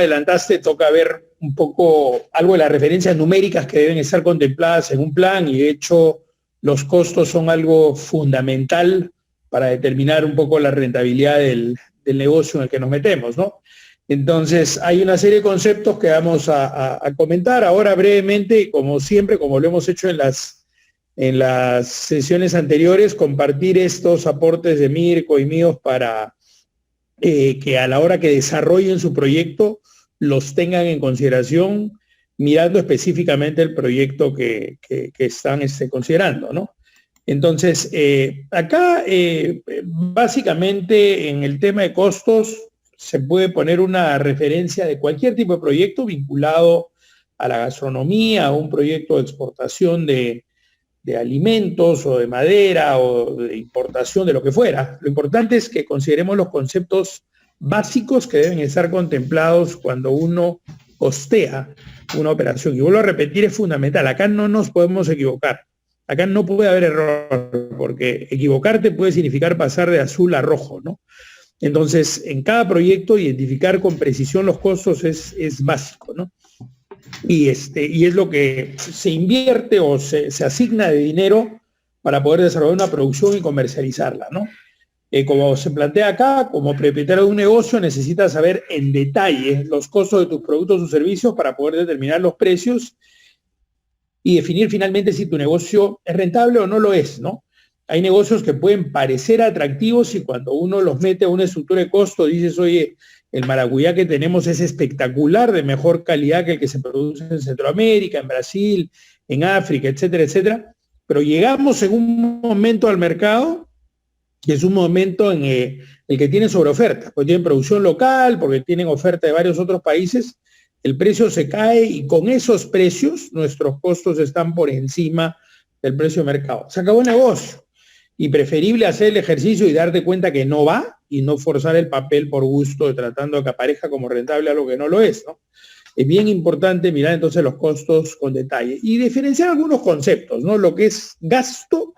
adelantaste, toca ver un poco algo de las referencias numéricas que deben estar contempladas en un plan, y de hecho los costos son algo fundamental para determinar un poco la rentabilidad del negocio en el que nos metemos, ¿no? Entonces, hay una serie de conceptos que vamos a comentar ahora brevemente, como siempre, como lo hemos hecho en las sesiones anteriores, compartir estos aportes de Mirko y míos para que a la hora que desarrollen su proyecto los tengan en consideración, mirando específicamente el proyecto que están considerando, ¿no? Entonces, acá básicamente en el tema de costos se puede poner una referencia de cualquier tipo de proyecto vinculado a la gastronomía, a un proyecto de exportación de alimentos o de madera o de importación de lo que fuera. Lo importante es que consideremos los conceptos básicos que deben estar contemplados cuando uno costea una operación. Y vuelvo a repetir, es fundamental. Acá no nos podemos equivocar. Acá no puede haber error, porque equivocarte puede significar pasar de azul a rojo, ¿no? Entonces, en cada proyecto, identificar con precisión los costos es básico, ¿no? Y es lo que se invierte o se asigna de dinero para poder desarrollar una producción y comercializarla, ¿no? Como se plantea acá, como propietario de un negocio necesitas saber en detalle los costos de tus productos o servicios para poder determinar los precios y definir finalmente si tu negocio es rentable o no lo es, ¿no? Hay negocios que pueden parecer atractivos y cuando uno los mete a una estructura de costo dices, oye, el maracuyá que tenemos es espectacular, de mejor calidad que el que se produce en Centroamérica, en Brasil, en África, etcétera, etcétera. Pero llegamos en un momento al mercado y es un momento en el que tienen sobreoferta, porque tienen producción local, porque tienen oferta de varios otros países, el precio se cae y con esos precios nuestros costos están por encima del precio de mercado. Se acabó el negocio. Y preferible hacer el ejercicio y darte cuenta que no va y no forzar el papel por gusto, tratando de que aparezca como rentable algo que no lo es, ¿no? Es bien importante mirar entonces los costos con detalle y diferenciar algunos conceptos, ¿no? Lo que es gasto,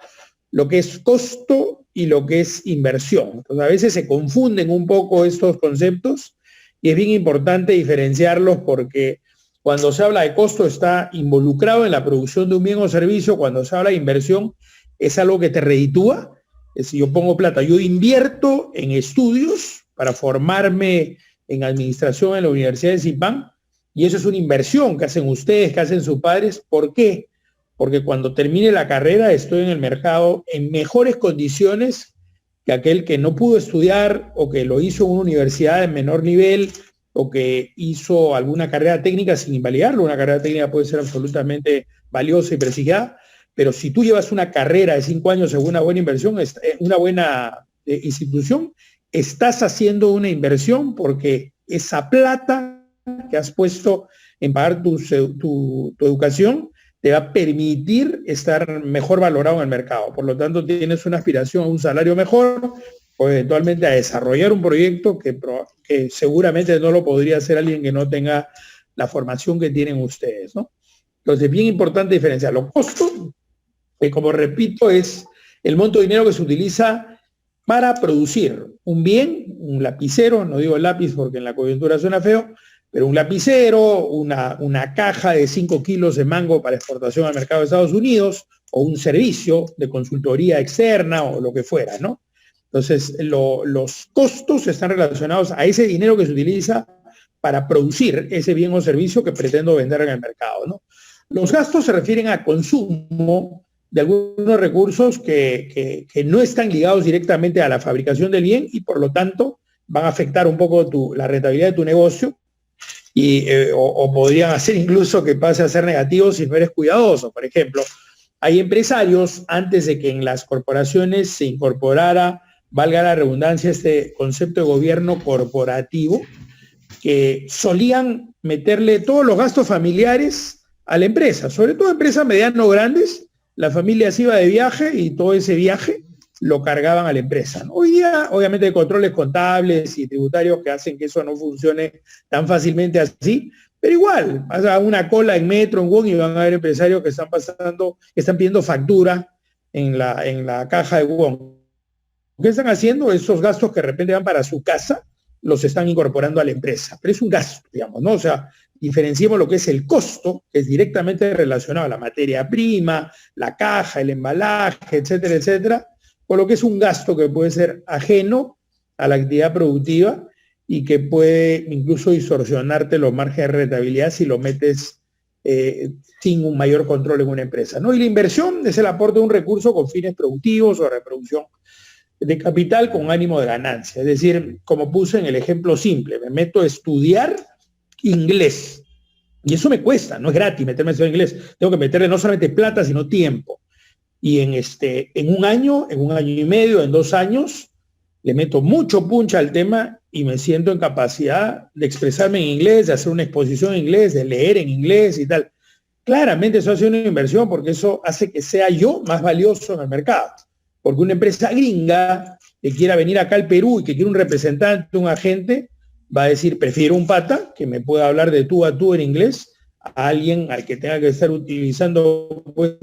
lo que es costo y lo que es inversión. Entonces, a veces se confunden un poco estos conceptos y es bien importante diferenciarlos porque cuando se habla de costo está involucrado en la producción de un bien o servicio, cuando se habla de inversión es algo que te reditúa. Si yo pongo plata, yo invierto en estudios para formarme en administración en la Universidad de Zipán, y eso es una inversión que hacen ustedes, que hacen sus padres. ¿Por qué? Porque cuando termine la carrera estoy en el mercado en mejores condiciones que aquel que no pudo estudiar o que lo hizo en una universidad de menor nivel o que hizo alguna carrera técnica sin invalidarlo. Una carrera técnica puede ser absolutamente valiosa y prestigiada, pero si tú llevas una carrera de 5 años en una buena inversión, una buena institución, estás haciendo una inversión porque esa plata que has puesto en pagar tu educación te va a permitir estar mejor valorado en el mercado. Por lo tanto, tienes una aspiración a un salario mejor o eventualmente a desarrollar un proyecto que seguramente no lo podría hacer alguien que no tenga la formación que tienen ustedes, ¿no? Entonces, es bien importante diferenciar los costos, que como repito, es el monto de dinero que se utiliza para producir un bien, un lapicero, no digo el lápiz porque en la coyuntura suena feo, pero un lapicero, una caja de 5 kilos de mango para exportación al mercado de Estados Unidos, o un servicio de consultoría externa o lo que fuera, ¿no? Entonces, los costos están relacionados a ese dinero que se utiliza para producir ese bien o servicio que pretendo vender en el mercado, ¿no? Los gastos se refieren a consumo de algunos recursos que no están ligados directamente a la fabricación del bien y por lo tanto van a afectar un poco la rentabilidad de tu negocio o podrían hacer incluso que pase a ser negativo si no eres cuidadoso. Por ejemplo, hay empresarios, antes de que en las corporaciones se incorporara, valga la redundancia, este concepto de gobierno corporativo, que solían meterle todos los gastos familiares a la empresa, sobre todo empresas mediano grandes. La familia se iba de viaje y todo ese viaje lo cargaban a la empresa, ¿no? Hoy día, obviamente, hay controles contables y tributarios que hacen que eso no funcione tan fácilmente así, pero igual, pasa una cola en Metro, en WOM, y van a haber empresarios que están pidiendo factura en la caja de WOM. ¿Qué están haciendo? Esos gastos que de repente van para su casa, los están incorporando a la empresa, pero es un gasto, digamos, ¿no? O sea, diferenciemos lo que es el costo, que es directamente relacionado a la materia prima, la caja, el embalaje, etcétera, etcétera, con lo que es un gasto que puede ser ajeno a la actividad productiva y que puede incluso distorsionarte los márgenes de rentabilidad si lo metes sin un mayor control en una empresa, ¿no? Y la inversión es el aporte de un recurso con fines productivos o reproducción de capital con ánimo de ganancia. Es decir, como puse en el ejemplo simple, me meto a estudiar inglés. Y eso me cuesta, no es gratis meterme a estudiar inglés. Tengo que meterle no solamente plata, sino tiempo. Y en un año y medio, en 2 años, le meto mucho punch al tema y me siento en capacidad de expresarme en inglés, de hacer una exposición en inglés, de leer en inglés y tal. Claramente eso hace una inversión porque eso hace que sea yo más valioso en el mercado. Porque una empresa gringa que quiera venir acá al Perú y que quiera un representante, un agente, va a decir, prefiero un pata que me pueda hablar de tú a tú en inglés a alguien al que tenga que estar utilizando pues,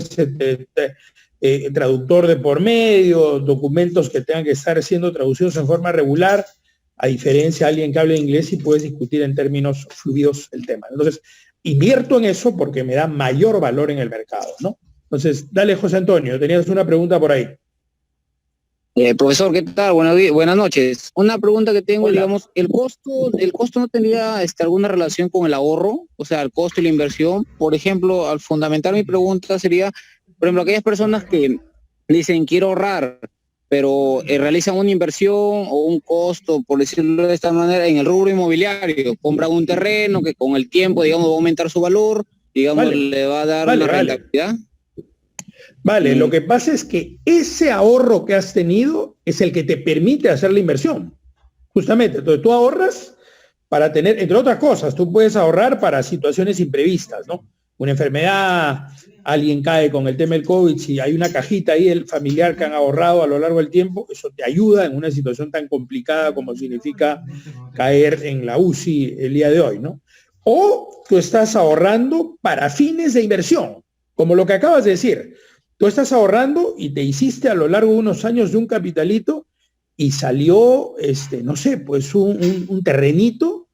traductor de por medio, documentos que tengan que estar siendo traducidos en forma regular, a diferencia de alguien que hable inglés y puedes discutir en términos fluidos el tema. Entonces, invierto en eso porque me da mayor valor en el mercado, ¿no? Entonces, dale, José Antonio, tenías una pregunta por ahí. Profesor, ¿qué tal? Buenas noches. Una pregunta que tengo, Hola. digamos, ¿el costo no tendría alguna relación con el ahorro? O sea, el costo y la inversión. Por ejemplo, al fundamentar mi pregunta sería, por ejemplo, aquellas personas que dicen quiero ahorrar, pero realizan una inversión o un costo, por decirlo de esta manera, en el rubro inmobiliario. Compran un terreno que con el tiempo, digamos, va a aumentar su valor, digamos, le va a dar una rentabilidad. Vale, lo que pasa es que ese ahorro que has tenido es el que te permite hacer la inversión. Justamente, entonces tú ahorras para tener, entre otras cosas, tú puedes ahorrar para situaciones imprevistas, ¿no? Una enfermedad, alguien cae con el tema del COVID, si hay una cajita ahí el familiar que han ahorrado a lo largo del tiempo, eso te ayuda en una situación tan complicada como significa caer en la UCI el día de hoy, ¿no? O tú estás ahorrando para fines de inversión, como lo que acabas de decir. Tú estás ahorrando y te hiciste a lo largo de unos años de un capitalito y salió, no sé, pues un terrenito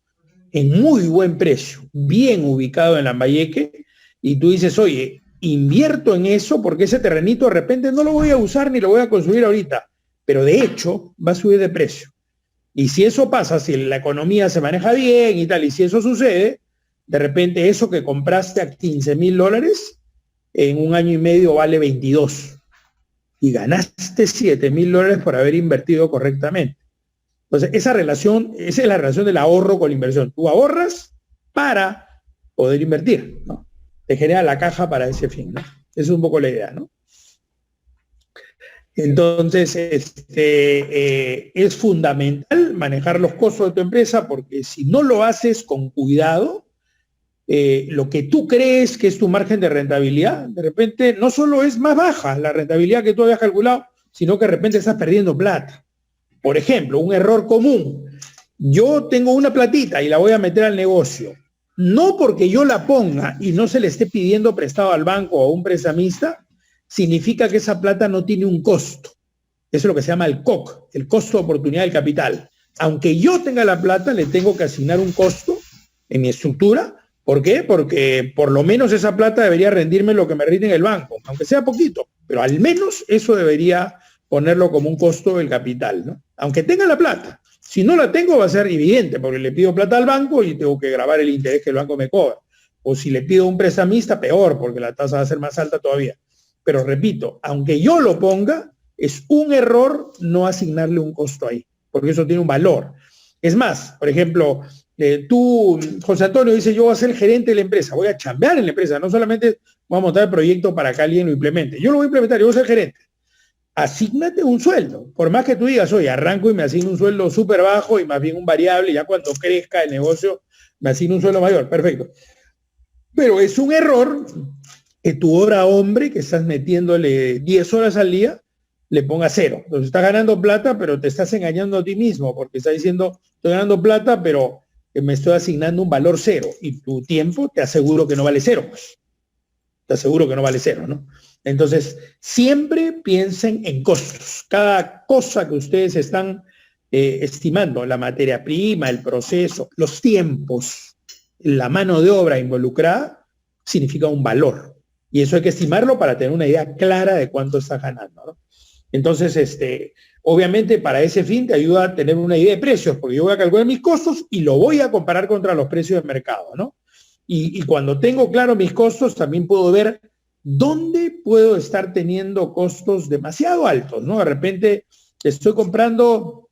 en muy buen precio, bien ubicado en Lambayeque, y tú dices, oye, invierto en eso porque ese terrenito de repente no lo voy a usar ni lo voy a consumir ahorita, pero de hecho va a subir de precio. Y si eso pasa, si la economía se maneja bien y tal, y si eso sucede, de repente eso que compraste a $15,000, en un año y medio vale 22 y ganaste $7,000 por haber invertido correctamente. Entonces, esa es la relación del ahorro con la inversión. Tú ahorras para poder invertir, ¿no? Te genera la caja para ese fin, ¿no? Esa es un poco la idea, ¿no? Entonces, es fundamental manejar los costos de tu empresa porque si no lo haces con cuidado, lo que tú crees que es tu margen de rentabilidad, de repente no solo es más baja la rentabilidad que tú habías calculado, sino que de repente estás perdiendo plata. Por ejemplo, un error común. Yo tengo una platita y la voy a meter al negocio. No porque yo la ponga y no se le esté pidiendo prestado al banco o a un prestamista, significa que esa plata no tiene un costo. Eso es lo que se llama el COC, el costo de oportunidad del capital. Aunque yo tenga la plata, le tengo que asignar un costo en mi estructura. ¿Por qué? Porque por lo menos esa plata debería rendirme lo que me rinde en el banco, aunque sea poquito, pero al menos eso debería ponerlo como un costo del capital, ¿no? Aunque tenga la plata. Si no la tengo va a ser evidente, porque le pido plata al banco y tengo que grabar el interés que el banco me cobra. O si le pido a un prestamista, peor, porque la tasa va a ser más alta todavía. Pero repito, aunque yo lo ponga, es un error no asignarle un costo ahí, porque eso tiene un valor. Es más, por ejemplo, tú, José Antonio, dice, yo voy a ser el gerente de la empresa, voy a chambear en la empresa, no solamente voy a montar el proyecto para que alguien lo implemente. Yo lo voy a implementar, yo voy a ser gerente. Asígnate un sueldo. Por más que tú digas, oye, arranco y me asigno un sueldo súper bajo y más bien un variable, y ya cuando crezca el negocio me asigno un sueldo mayor. Perfecto. Pero es un error que tu hora hombre, que estás metiéndole 10 horas al día, le ponga 0. Entonces estás ganando plata, pero te estás engañando a ti mismo, porque estás diciendo, estoy ganando plata, pero me estoy asignando un valor 0. Y tu tiempo te aseguro que no vale 0. Pues. Te aseguro que no vale 0, ¿no? Entonces, siempre piensen en costos. Cada cosa que ustedes están estimando la materia prima, el proceso, los tiempos, la mano de obra involucrada, significa un valor. Y eso hay que estimarlo para tener una idea clara de cuánto estás ganando, ¿no? Entonces, obviamente para ese fin te ayuda a tener una idea de precios, porque yo voy a calcular mis costos y lo voy a comparar contra los precios de mercado, ¿no? Y cuando tengo claro mis costos, también puedo ver dónde puedo estar teniendo costos demasiado altos, ¿no? De repente estoy comprando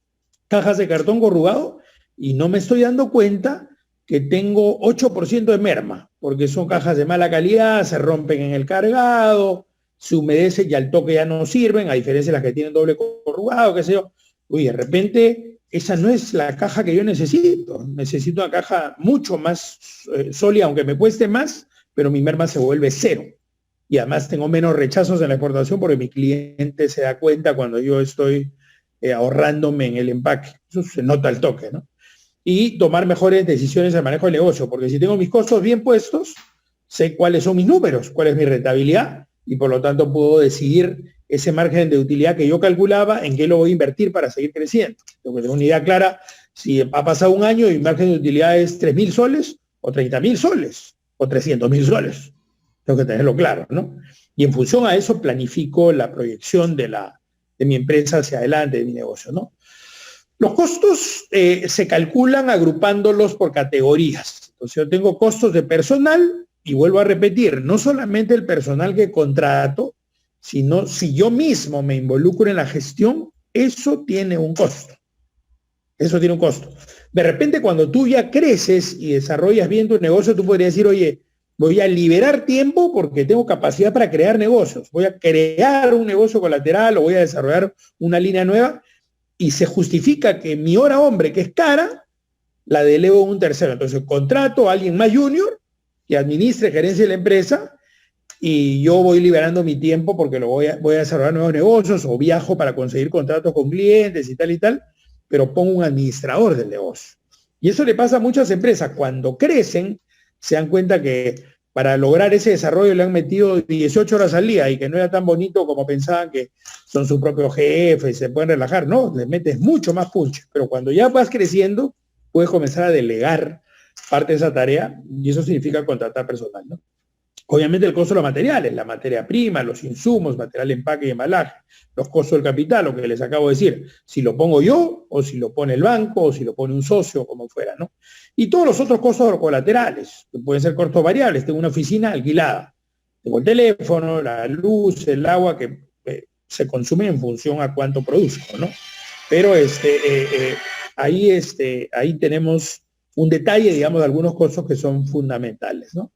cajas de cartón corrugado y no me estoy dando cuenta que tengo 8% de merma, porque son cajas de mala calidad, se rompen en el cargado, se humedecen y al toque ya no sirven, a diferencia de las que tienen doble corrugado, qué sé yo. Uy, de repente esa no es la caja que yo necesito. Necesito una caja mucho más sólida, aunque me cueste más, pero mi merma se vuelve cero. Y además tengo menos rechazos en la exportación porque mi cliente se da cuenta cuando yo estoy ahorrándome en el empaque. Eso se nota al toque, ¿no? Y tomar mejores decisiones en el manejo del negocio, porque si tengo mis costos bien puestos, sé cuáles son mis números, cuál es mi rentabilidad, y por lo tanto puedo decidir ese margen de utilidad que yo calculaba, en qué lo voy a invertir para seguir creciendo. Tengo que tener una idea clara si ha pasado un año y mi margen de utilidad es 3.000 soles, o 30.000 soles, o 300.000 soles. Tengo que tenerlo claro, ¿no? Y en función a eso planifico la proyección de mi empresa hacia adelante, de mi negocio, ¿no? Los costos se calculan agrupándolos por categorías. Entonces yo tengo costos de personal, y vuelvo a repetir, no solamente el personal que contrato, sino si yo mismo me involucro en la gestión, eso tiene un costo. Eso tiene un costo. De repente, cuando tú ya creces y desarrollas bien tu negocio, tú podrías decir, oye, voy a liberar tiempo porque tengo capacidad para crear negocios. Voy a crear un negocio colateral o voy a desarrollar una línea nueva y se justifica que mi hora hombre, que es cara, la delego a un tercero. Entonces, contrato a alguien más junior que administre, gerencia de la empresa, y yo voy liberando mi tiempo porque voy a desarrollar nuevos negocios o viajo para conseguir contratos con clientes y tal, pero pongo un administrador del negocio. Y eso le pasa a muchas empresas. Cuando crecen, se dan cuenta que para lograr ese desarrollo le han metido 18 horas al día y que no era tan bonito como pensaban, que son sus propios jefes, se pueden relajar. No, les metes mucho más punch. Pero cuando ya vas creciendo, puedes comenzar a delegar parte de esa tarea, y eso significa contratar personal, ¿no? Obviamente el costo de los materiales, la materia prima, los insumos, material de empaque y embalaje, los costos del capital, lo que les acabo de decir, si lo pongo yo, o si lo pone el banco, o si lo pone un socio, como fuera, ¿no? Y todos los otros costos colaterales, que pueden ser costos variables. Tengo una oficina alquilada, tengo el teléfono, la luz, el agua, que se consumen en función a cuánto produzco, ¿no? Pero ahí tenemos un detalle, digamos, de algunos costos que son fundamentales, ¿no?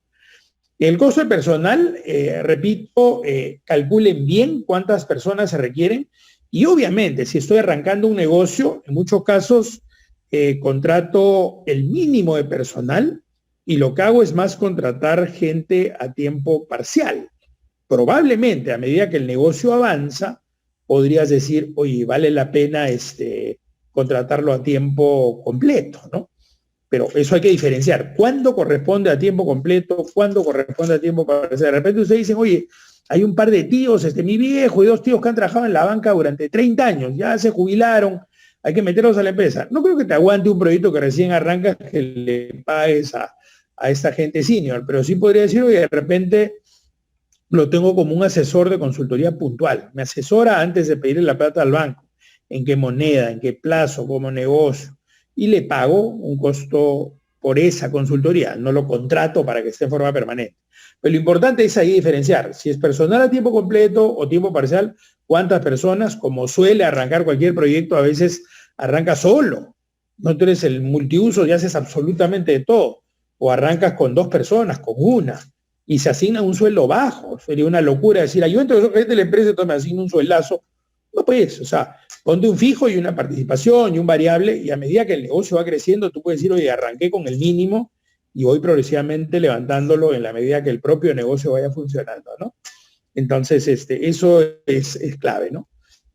El costo de personal, repito, calculen bien cuántas personas se requieren, y obviamente si estoy arrancando un negocio, en muchos casos contrato el mínimo de personal, y lo que hago es más contratar gente a tiempo parcial. Probablemente a medida que el negocio avanza, podrías decir, oye, vale la pena contratarlo a tiempo completo, ¿no? Pero eso hay que diferenciar. ¿Cuándo corresponde a tiempo completo? ¿Cuándo corresponde a tiempo parcial? De repente ustedes dicen, oye, hay un par de tíos, mi viejo y 2 tíos que han trabajado en la banca durante 30 años, ya se jubilaron, hay que meterlos a la empresa. No creo que te aguante un proyecto que recién arrancas que le pagues a esta gente senior, pero sí podría decir, oye, de repente lo tengo como un asesor de consultoría puntual. Me asesora antes de pedirle la plata al banco, en qué moneda, en qué plazo, como negocio, y le pago un costo por esa consultoría, no lo contrato para que esté en forma permanente. Pero lo importante es ahí diferenciar, si es personal a tiempo completo o tiempo parcial, cuántas personas. Como suele arrancar cualquier proyecto, a veces arranca solo, no tú eres el multiuso y haces absolutamente de todo, o arrancas con 2 personas, con una, y se asigna un sueldo bajo. Sería una locura decir, yo entro de la empresa, entonces me asigno un sueldazo. No, pues, o sea, ponte un fijo y una participación y un variable, y a medida que el negocio va creciendo, tú puedes decir, oye, arranqué con el mínimo y voy progresivamente levantándolo en la medida que el propio negocio vaya funcionando, ¿no? Entonces, eso es clave, ¿no?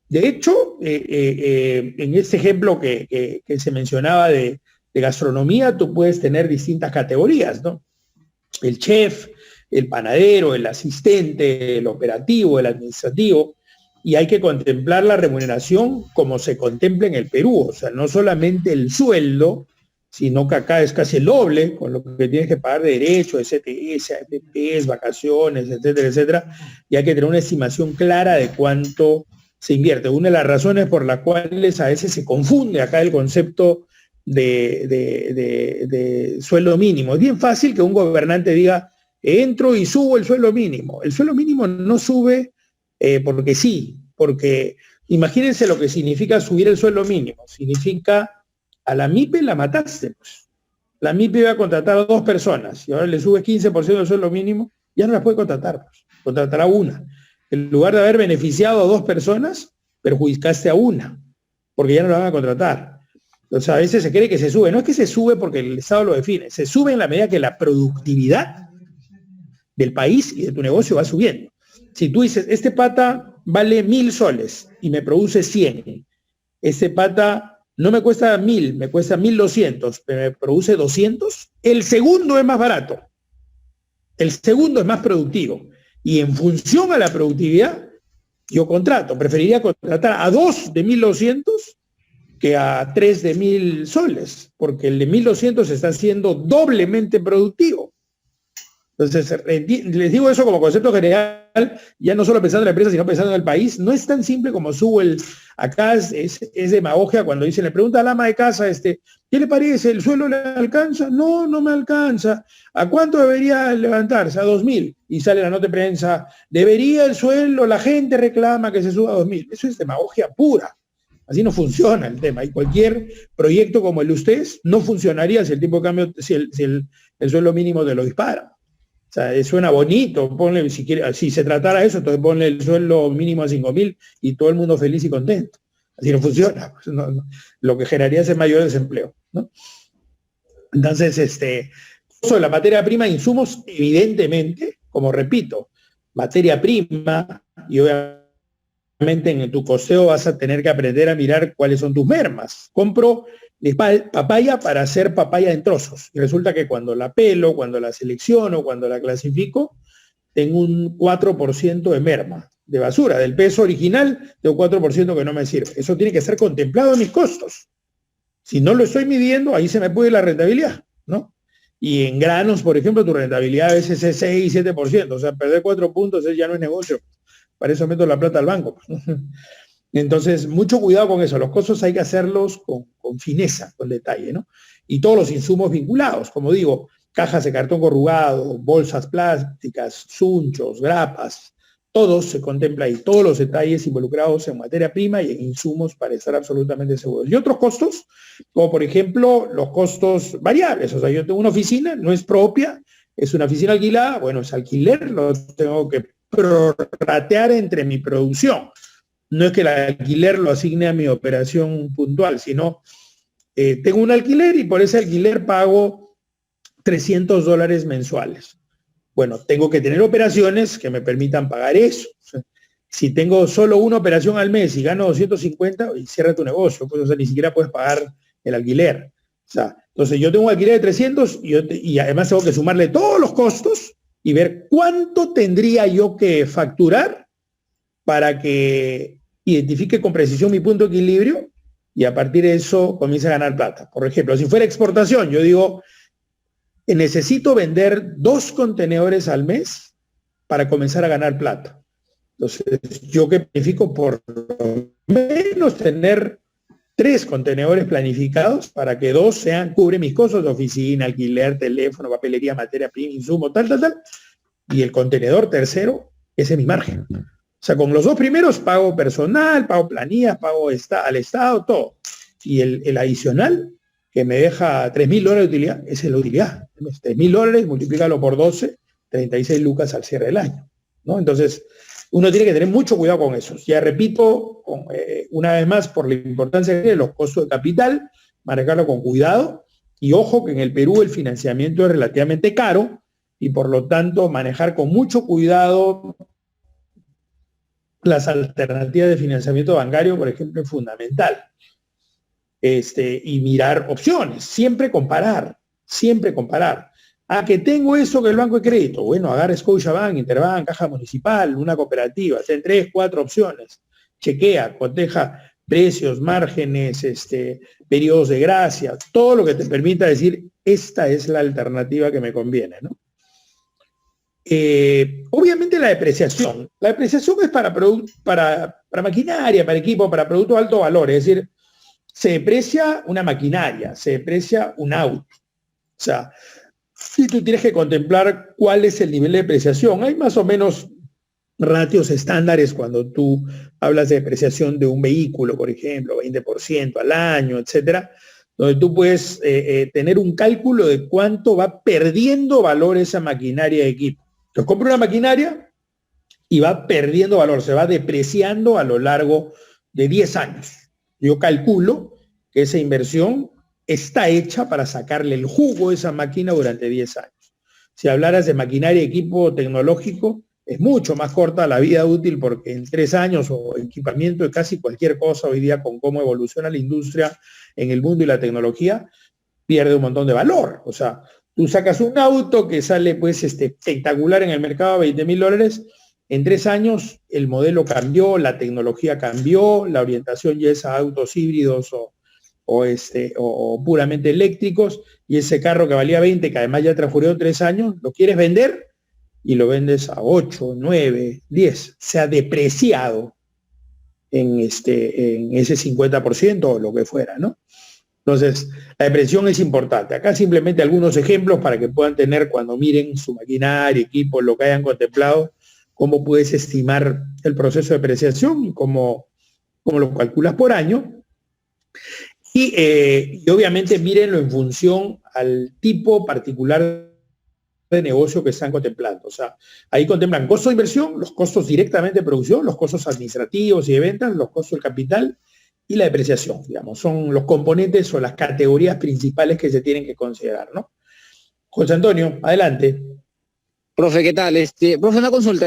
De hecho, en este ejemplo que se mencionaba de gastronomía, tú puedes tener distintas categorías, ¿no? El chef, el panadero, el asistente, el operativo, el administrativo. y hay que contemplar la remuneración como se contempla en el Perú, o sea, no solamente el sueldo, sino que acá es casi el doble, con lo que tienes que pagar de derechos, CTS, AFPs, vacaciones, etcétera, etcétera, y hay que tener una estimación clara de cuánto se invierte. Una de las razones por las cuales a veces se confunde acá el concepto de sueldo mínimo. Es bien fácil que un gobernante diga, entro y subo el sueldo mínimo. El sueldo mínimo no sube porque sí, porque imagínense lo que significa subir el sueldo mínimo. Significa a la MIPE la mataste, pues. La MIPE iba a contratar a 2 personas y ahora le subes 15% del sueldo mínimo, ya no las puede contratar, pues. Contratará una. En lugar de haber beneficiado a 2 personas, perjudicaste a una, porque ya no la van a contratar. O sea, a veces se cree que se sube. No es que se sube porque el Estado lo define, se sube en la medida que la productividad del país y de tu negocio va subiendo. Si tú dices, este pata vale 1.000 soles y me produce 100, este pata no me cuesta 1.000, me cuesta 1.200, pero me produce 200, el segundo es más barato, el segundo es más productivo. Y en función a la productividad, yo preferiría contratar a 2 de 1.200 que a 3 de 1.000 soles, porque el de 1.200 está siendo doblemente productivo. Entonces, les digo eso como concepto general, ya no solo pensando en la empresa, sino pensando en el país. No es tan simple como subo el... Acá es demagogia cuando dicen, le pregunta al ama de casa, ¿qué le parece? ¿El suelo le alcanza? No, no me alcanza. ¿A cuánto debería levantarse? A 2.000. Y sale la nota de prensa, debería el sueldo, la gente reclama que se suba a 2.000. Eso es demagogia pura. Así no funciona el tema. Y cualquier proyecto como el de ustedes no funcionaría si el tipo de cambio, si el sueldo mínimo te lo dispara. O sea, suena bonito, ponle, si se tratara eso, entonces ponle el sueldo mínimo a 5.000 y todo el mundo feliz y contento. Así no funciona. Pues no. Lo que generaría es el mayor desempleo, ¿no? Entonces, eso de la materia prima, insumos, evidentemente, como repito, materia prima, y obviamente en tu costeo vas a tener que aprender a mirar cuáles son tus mermas. Compro papaya para hacer papaya en trozos. Y resulta que cuando la pelo, cuando la selecciono, cuando la clasifico, tengo un 4% de merma, de basura. Del peso original, tengo 4% que no me sirve. Eso tiene que ser contemplado en mis costos. Si no lo estoy midiendo, ahí se me puede ir la rentabilidad, ¿no? Y en granos, por ejemplo, tu rentabilidad a veces es 6, 7%. O sea, perder 4 puntos ya no es negocio. Para eso meto la plata al banco. Entonces, mucho cuidado con eso. Los costos hay que hacerlos con fineza, con detalle, ¿no? Y todos los insumos vinculados, como digo, cajas de cartón corrugado, bolsas plásticas, sunchos, grapas, todos se contempla ahí, todos los detalles involucrados en materia prima y en insumos para estar absolutamente seguros. Y otros costos, como por ejemplo los costos variables. O sea, yo tengo una oficina, no es propia, es una oficina alquilada, bueno, es alquiler, lo tengo que prorratear entre mi producción. No es que el alquiler lo asigne a mi operación puntual, sino tengo un alquiler y por ese alquiler pago $300 mensuales. Bueno, tengo que tener operaciones que me permitan pagar eso. O sea, si tengo solo una operación al mes y gano 250, y cierra tu negocio, pues, o sea, ni siquiera puedes pagar el alquiler. O sea, entonces yo tengo un alquiler de 300 y además tengo que sumarle todos los costos y ver cuánto tendría yo que facturar para que identifique con precisión mi punto de equilibrio y a partir de eso comience a ganar plata. Por ejemplo, si fuera exportación, yo digo, necesito vender 2 contenedores al mes para comenzar a ganar plata. Entonces, yo que planifico por lo menos tener 3 contenedores planificados para que 2 cubren mis costos de oficina, alquiler, teléfono, papelería, materia prima, insumo, tal, y el contenedor tercero, ese es mi margen. O sea, con los 2 primeros pago personal, pago planillas, pago al Estado, todo. Y el adicional, que me deja $3.000 de utilidad, esa es la utilidad. $3.000, multiplícalo por 12, 36 lucas al cierre del año, ¿no? Entonces, uno tiene que tener mucho cuidado con eso. Ya repito, una vez más, por la importancia de los costos de capital, manejarlo con cuidado. Y ojo que en el Perú el financiamiento es relativamente caro y por lo tanto manejar con mucho cuidado las alternativas de financiamiento bancario, por ejemplo, es fundamental. Y mirar opciones, siempre comparar. Ah, que tengo eso que el banco de crédito. Bueno, agarra Scotiabank, Interbank, Caja Municipal, una cooperativa, ten 3, 4 opciones. chequea, coteja precios, márgenes, periodos de gracia, todo lo que te permita decir, esta es la alternativa que me conviene, ¿no? Obviamente la depreciación. La depreciación es para maquinaria, para equipo, para productos de alto valor. Es decir, se deprecia una maquinaria, se deprecia un auto. O sea, si tú tienes que contemplar cuál es el nivel de depreciación, hay más o menos ratios estándares cuando tú hablas de depreciación de un vehículo, por ejemplo, 20% al año, etcétera, donde tú puedes tener un cálculo de cuánto va perdiendo valor esa maquinaria de equipo. Entonces, compra una maquinaria y va perdiendo valor, se va depreciando a lo largo de 10 años. Yo calculo que esa inversión está hecha para sacarle el jugo a esa máquina durante 10 años. Si hablaras de maquinaria y equipo tecnológico, es mucho más corta la vida útil porque en 3 años o equipamiento de casi cualquier cosa hoy día con cómo evoluciona la industria en el mundo y la tecnología, pierde un montón de valor. O sea, tú sacas un auto que sale pues espectacular en el mercado a $20,000, en 3 años el modelo cambió, la tecnología cambió, la orientación ya es a autos híbridos o puramente eléctricos, y ese carro que valía 20, que además ya transcurrió 3 años, lo quieres vender y lo vendes a 8, 9, 10. Se ha depreciado en ese 50% o lo que fuera, ¿no? Entonces, la depreciación es importante. Acá simplemente algunos ejemplos para que puedan tener cuando miren su maquinaria, equipo, lo que hayan contemplado, cómo puedes estimar el proceso de depreciación y cómo lo calculas por año. Y obviamente mírenlo en función al tipo particular de negocio que están contemplando. O sea, ahí contemplan costos de inversión, los costos directamente de producción, los costos administrativos y de ventas, los costos del capital y la depreciación, digamos. Son los componentes o las categorías principales que se tienen que considerar, ¿no? José Antonio, adelante. Profe, ¿qué tal? Profe, una consulta,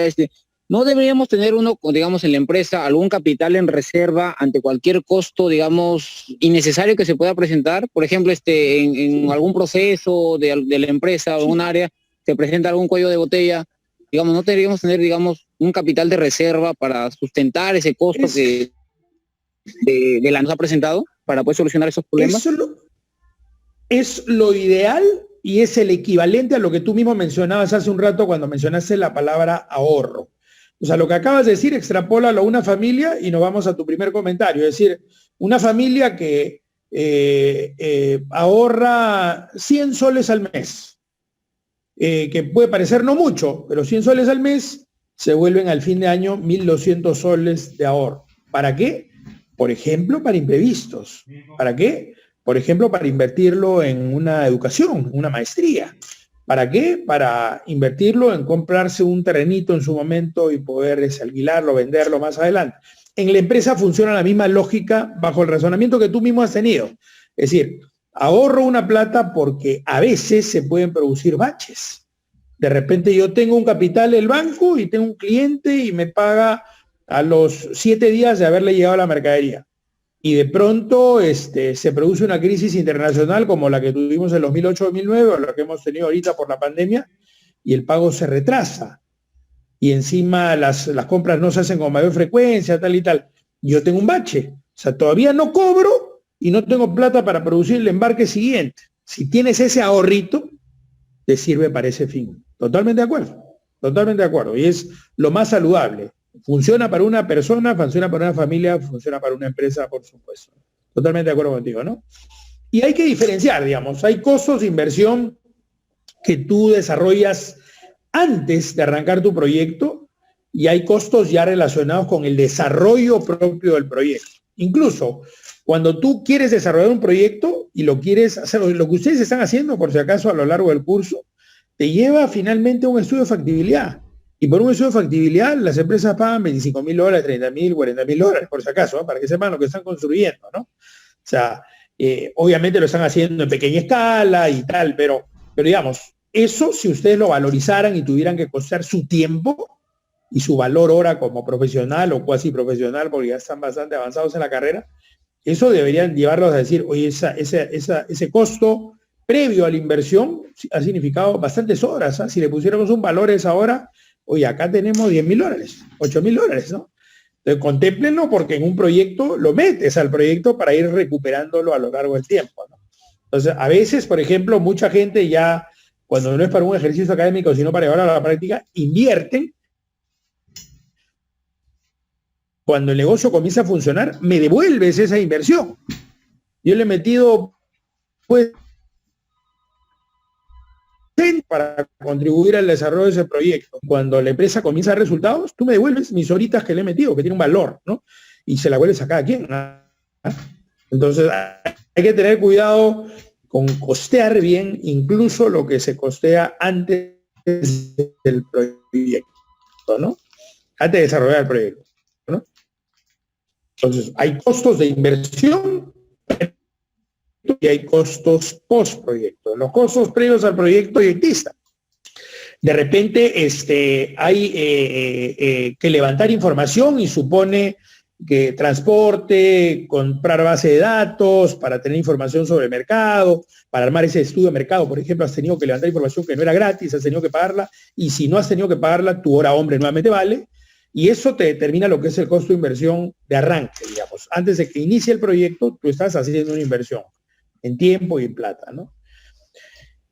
¿no deberíamos tener uno, digamos, en la empresa algún capital en reserva ante cualquier costo, digamos, innecesario que se pueda presentar? Por ejemplo, en algún proceso de la empresa o en un área se presenta algún cuello de botella, digamos, ¿no deberíamos tener, digamos, un capital de reserva para sustentar ese costo que de la nos ha presentado para poder solucionar esos problemas? Es lo ideal y es el equivalente a lo que tú mismo mencionabas hace un rato cuando mencionaste la palabra ahorro. O sea, lo que acabas de decir, extrapólalo a una familia y nos vamos a tu primer comentario. Es decir, una familia que ahorra 100 soles al mes, que puede parecer no mucho, pero 100 soles al mes se vuelven al fin de año 1.200 soles de ahorro. ¿Para qué? Por ejemplo, para imprevistos. ¿Para qué? Por ejemplo, para invertirlo en una educación, una maestría. ¿Para qué? Para invertirlo en comprarse un terrenito en su momento y poder alquilarlo, venderlo más adelante. En la empresa funciona la misma lógica bajo el razonamiento que tú mismo has tenido. Es decir, ahorro una plata porque a veces se pueden producir baches. De repente yo tengo un capital del banco y tengo un cliente y me paga a los 7 días de haberle llegado la mercadería. Y de pronto se produce una crisis internacional como la que tuvimos en 2008-2009 o la que hemos tenido ahorita por la pandemia, y el pago se retrasa. Y encima las compras no se hacen con mayor frecuencia, tal y tal. Yo tengo un bache. O sea, todavía no cobro y no tengo plata para producir el embarque siguiente. Si tienes ese ahorrito, te sirve para ese fin. Totalmente de acuerdo. Totalmente de acuerdo. Y es lo más saludable. Funciona para una persona, funciona para una familia, funciona para una empresa, por supuesto. Totalmente de acuerdo contigo, ¿no? Y hay que diferenciar, digamos, hay costos de inversión que tú desarrollas antes de arrancar tu proyecto y hay costos ya relacionados con el desarrollo propio del proyecto. Incluso cuando tú quieres desarrollar un proyecto y lo quieres hacer, lo que ustedes están haciendo, por si acaso, a lo largo del curso, te lleva finalmente a un estudio de factibilidad. Y por un estudio de factibilidad, las empresas pagan $25,000, $30,000, $40,000, por si acaso, ¿no? Para que sepan lo que están construyendo, ¿no? O sea, obviamente lo están haciendo en pequeña escala y tal, pero digamos, eso si ustedes lo valorizaran y tuvieran que costar su tiempo y su valor hora como profesional o cuasi profesional, porque ya están bastante avanzados en la carrera, eso deberían llevarlos a decir, oye, ese costo previo a la inversión ha significado bastantes horas, ¿eh? Si le pusiéramos un valor a esa hora, oye, acá tenemos $10,000, $8,000, ¿no? Entonces, contémplenlo porque en un proyecto lo metes al proyecto para ir recuperándolo a lo largo del tiempo, ¿no? Entonces, a veces, por ejemplo, mucha gente ya, cuando no es para un ejercicio académico, sino para llevarlo a la práctica, invierten. Cuando el negocio comienza a funcionar, me devuelves esa inversión. Yo le he metido, pues, para contribuir al desarrollo de ese proyecto. Cuando la empresa comienza a dar resultados, tú me devuelves mis horitas que le he metido, que tiene un valor, ¿no? Y se la vuelves a cada quien, ¿no? Entonces, hay que tener cuidado con costear bien incluso lo que se costea antes del proyecto, ¿no? Antes de desarrollar el proyecto, ¿no? Entonces, hay costos de inversión y hay costos post proyecto. Los costos previos al proyecto proyectista. De repente hay que levantar información y supone que transporte, comprar base de datos para tener información sobre el mercado, para armar ese estudio de mercado, por ejemplo, has tenido que levantar información que no era gratis, has tenido que pagarla, y si no has tenido que pagarla, tu hora hombre nuevamente vale, y eso te determina lo que es el costo de inversión de arranque, digamos. Antes de que inicie el proyecto, tú estás haciendo una inversión en tiempo y en plata, ¿no?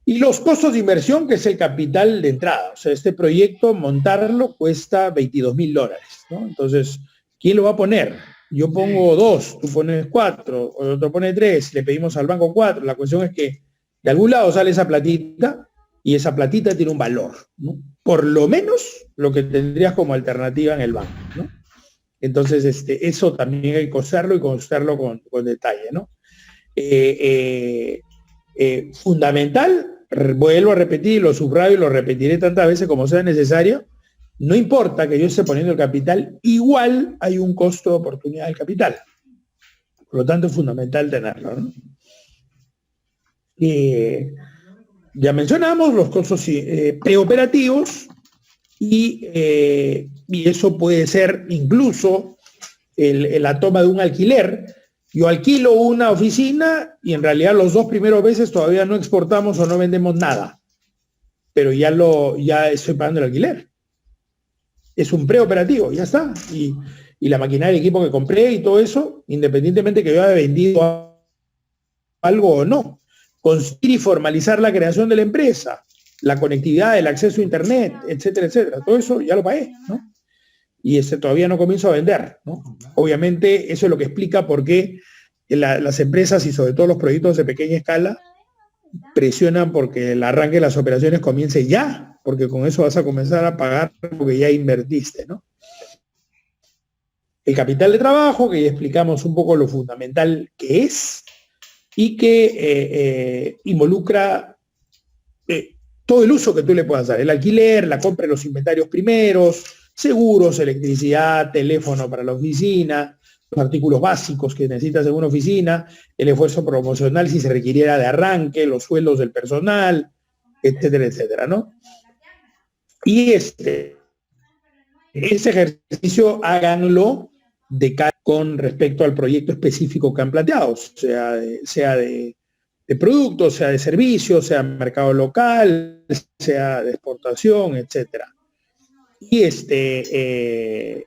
Y los costos de inversión, que es el capital de entrada. O sea, este proyecto, montarlo, cuesta $22,000, ¿no? Entonces, ¿quién lo va a poner? Yo pongo 2, tú pones 4, o otro pone 3, le pedimos al banco 4. La cuestión es que de algún lado sale esa platita y esa platita tiene un valor, ¿no? Por lo menos lo que tendrías como alternativa en el banco, ¿no? Entonces, eso también hay que costearlo y costearlo con detalle, ¿no? Fundamental, vuelvo a repetir, lo subrayo y lo repetiré tantas veces como sea necesario, no importa que yo esté poniendo el capital, igual hay un costo de oportunidad del capital. Por lo tanto, es fundamental tenerlo, ¿no? Ya mencionamos los costos preoperativos y eso puede ser incluso la toma de un alquiler. Yo alquilo una oficina y en realidad los 2 primeros meses todavía no exportamos o no vendemos nada, pero ya estoy pagando el alquiler. Es un preoperativo, ya está. Y la maquinaria, el equipo que compré y todo eso, independientemente que yo haya vendido algo o no. Conseguir y formalizar la creación de la empresa, la conectividad, el acceso a internet, etcétera, etcétera. Todo eso ya lo pagué, ¿no? Y todavía no comienzo a vender, ¿no? Obviamente eso es lo que explica por qué las empresas y sobre todo los proyectos de pequeña escala presionan porque el arranque de las operaciones comience ya, porque con eso vas a comenzar a pagar lo que ya invertiste, ¿no? El capital de trabajo, que ya explicamos un poco lo fundamental que es y que involucra todo el uso que tú le puedas dar, el alquiler, la compra de los inventarios primeros, seguros, electricidad, teléfono para la oficina, los artículos básicos que necesitas en una oficina, el esfuerzo promocional si se requiriera de arranque, los sueldos del personal, etcétera, etcétera, ¿no? Y ese ejercicio háganlo con respecto al proyecto específico que han planteado, sea de productos, sea de servicios, sea mercado local, sea de exportación, etcétera. Y ese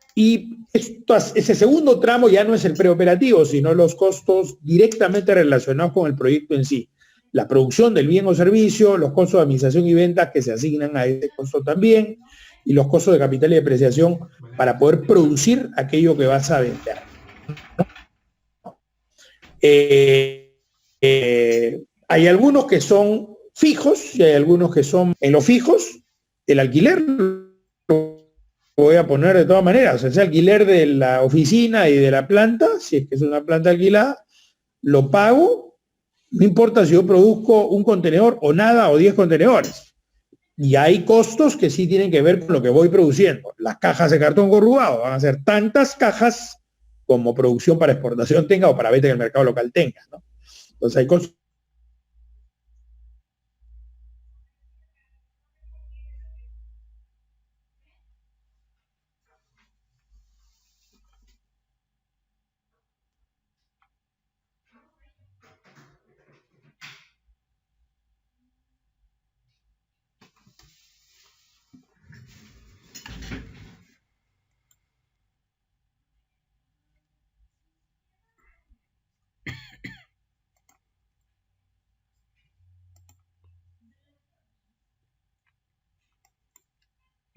segundo tramo ya no es el preoperativo, sino los costos directamente relacionados con el proyecto en sí. La producción del bien o servicio, los costos de administración y ventas que se asignan a ese costo también, y los costos de capital y depreciación para poder producir aquello que vas a vender. Hay algunos que son fijos y hay algunos que son en los fijos. El alquiler lo voy a poner de todas maneras, ese alquiler de la oficina y de la planta, si es que es una planta alquilada, lo pago, no importa si yo produzco un contenedor o nada o 10 contenedores. Y hay costos que sí tienen que ver con lo que voy produciendo. Las cajas de cartón corrugado van a ser tantas cajas como producción para exportación tenga o para venta en el mercado local tenga, ¿no? Entonces hay costos.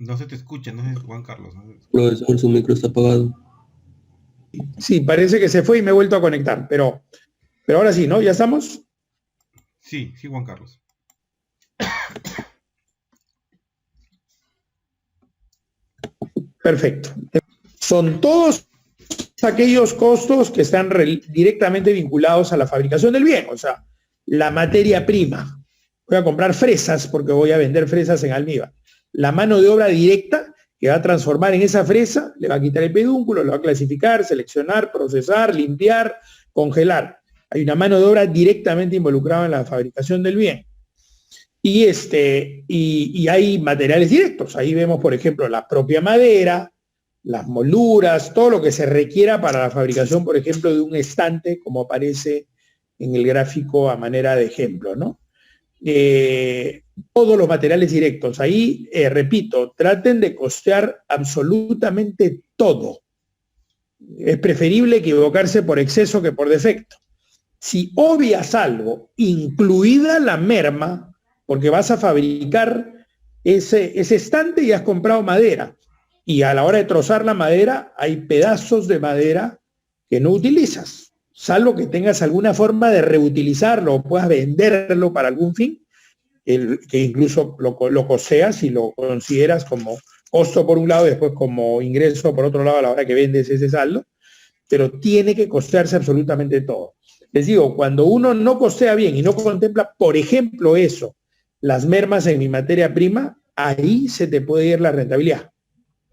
No se te escucha, no sé, Juan Carlos. No se... Profesor, su micro está apagado. Sí, parece que se fue y me he vuelto a conectar, pero ahora sí, ¿no? ¿Ya estamos? Sí, Juan Carlos. Perfecto. Son todos aquellos costos que están directamente vinculados a la fabricación del bien, o sea, la materia prima. Voy a comprar fresas porque voy a vender fresas en almíbar. La mano de obra directa que va a transformar en esa fresa, le va a quitar el pedúnculo, lo va a clasificar, seleccionar, procesar, limpiar, congelar. Hay una mano de obra directamente involucrada en la fabricación del bien. Y hay materiales directos. Ahí vemos, por ejemplo, la propia madera, las molduras, todo lo que se requiera para la fabricación, por ejemplo, de un estante, como aparece en el gráfico a manera de ejemplo, ¿no? Todos los materiales directos. Ahí, repito, traten de costear absolutamente todo. Es preferible equivocarse por exceso que por defecto. Si obvias algo, incluida la merma, porque vas a fabricar ese estante y has comprado madera, y a la hora de trozar la madera hay pedazos de madera que no utilizas, salvo que tengas alguna forma de reutilizarlo o puedas venderlo para algún fin, que incluso lo coseas y lo consideras como costo por un lado y después como ingreso por otro lado a la hora que vendes ese saldo, pero tiene que costearse absolutamente todo. Les digo, cuando uno no costea bien y no contempla, por ejemplo, eso, las mermas en mi materia prima, ahí se te puede ir la rentabilidad.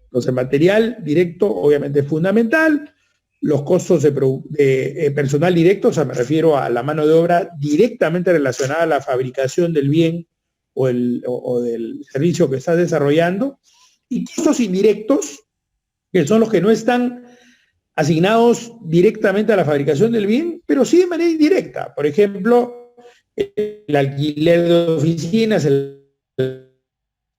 Entonces, el material directo obviamente es fundamental, los costos de personal directo, o sea, me refiero a la mano de obra directamente relacionada a la fabricación del bien o del servicio que estás desarrollando, y costos indirectos, que son los que no están asignados directamente a la fabricación del bien, pero sí de manera indirecta. Por ejemplo, el alquiler de oficinas, el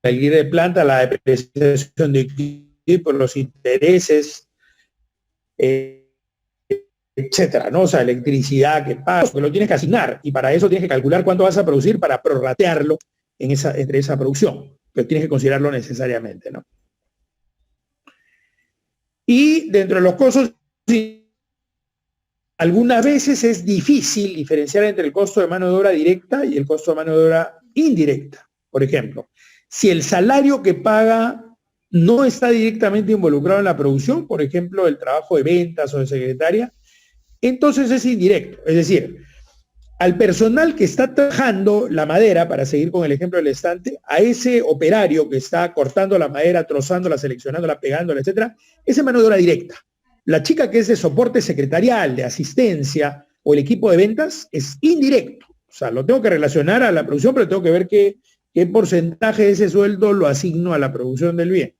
alquiler de planta, la depreciación de equipos, los intereses, etcétera, ¿no? O sea, electricidad que pagas, que lo tienes que asignar, y para eso tienes que calcular cuánto vas a producir para prorratearlo entre esa producción, pero tienes que considerarlo necesariamente, ¿no? Y dentro de los costos, algunas veces es difícil diferenciar entre el costo de mano de obra directa y el costo de mano de obra indirecta. Por ejemplo, si el salario que paga no está directamente involucrado en la producción, por ejemplo, el trabajo de ventas o de secretaria, entonces es indirecto. Es decir, al personal que está trabajando la madera, para seguir con el ejemplo del estante, a ese operario que está cortando la madera, trozándola, seleccionándola, pegándola, etcétera, esa es mano de obra directa. La chica que es de soporte secretarial, de asistencia o el equipo de ventas es indirecto. O sea, lo tengo que relacionar a la producción, pero tengo que ver qué porcentaje de ese sueldo lo asigno a la producción del bien.